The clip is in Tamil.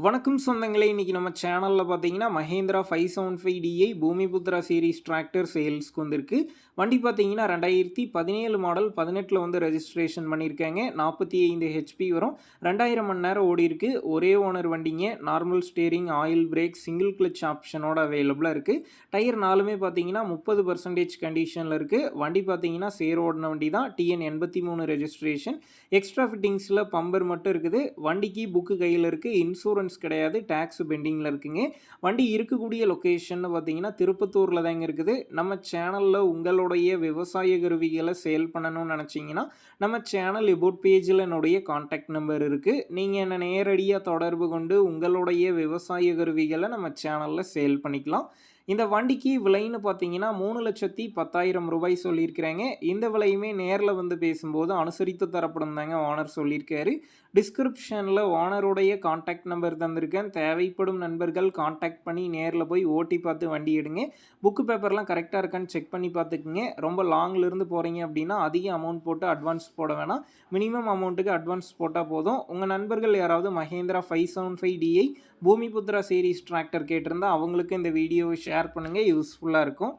வணக்கம் சொந்தங்களே, இன்னைக்கு நம்ம சேனலில் பார்த்தீங்கன்னா Mahindra 575DI Bhumiputra series tractor சேல்ஸ்க்கு வந்திருக்கு. வண்டி பார்த்தீங்கன்னா 2017 மாடல் 18ல் வந்து ரெஜிஸ்ட்ரேஷன் பண்ணியிருக்காங்க. 45 ஹெச்பி வரும். 2000 மணி நேரம் ஓடி இருக்கு. ஒரே ஓனர் வண்டிங்க. Normal steering, oil brake, single clutch ஆப்ஷனோட அவைலபிளாக இருக்குது. டயர் நாலுமே பார்த்தீங்கன்னா 30% கண்டிஷனில் இருக்குது. வண்டி பார்த்தீங்கன்னா சேர் ஓடின வண்டி தான். TN 83 registration. எக்ஸ்ட்ரா ஃபிட்டிங்ஸில் பம்பர் மட்டும் இருக்குது. வண்டிக்கு புக்கு கையில் இருக்குது. இன்சூரன்ஸ் கிடையாது, டாக்ஸ் பெண்டிங்கில் இருக்குங்க. வண்டி இருக்கக்கூடிய லொக்கேஷன் பார்த்தீங்கன்னா திருப்பத்தூரில் தாங்க இருக்குது. நம்ம சேனலில் உங்களுடைய விவசாய கருவிகளை சேல் பண்ணணும்னு நினச்சிங்கன்னா நம்ம சேனல் எபோட் பேஜில் என்னுடைய கான்டாக்ட் நம்பர் இருக்குது. நீங்கள் என்னை நேரடியாக தொடர்பு கொண்டு உங்களுடைய விவசாய கருவிகளை நம்ம சேனலில் சேல் பண்ணிக்கலாம். இந்த வண்டிக்கு விலைன்னு பார்த்தீங்கன்னா 3,10,000 ரூபாய் சொல்லியிருக்கிறாங்க. இந்த விலையுமே நேரில் வந்து பேசும்போது அனுசரித்து தரப்படும் தாங்க ஓனர் சொல்லியிருக்காரு. டிஸ்கிரிப்ஷனில் ஓனருடைய கான்டாக்ட் நம்பர் தந்திருக்கேன். தேவைப்படும் நண்பர்கள் கான்டாக்ட் பண்ணி நேரில் போய் ஓட்டி பார்த்து வண்டி எடுங்க. புக்கு பேப்பர்லாம் கரெக்டாக இருக்கான்னு செக் பண்ணி பார்த்துக்குங்க. ரொம்ப லாங்கிலிருந்து போகிறீங்க அப்படின்னா அதிக அமௌண்ட் போட்டு அட்வான்ஸ் போட வேணாம். மினிமம் அமௌண்ட்டுக்கு அட்வான்ஸ் போட்டால் போதும். உங்கள் நண்பர்கள் யாராவது Mahindra 575DI Bhumiputra series tractor கேட்டிருந்தால் அவங்களுக்கு இந்த வீடியோவை ஷேர் பண்ணுங்கள். யூஸ்ஃபுல்லாக இருக்கும்.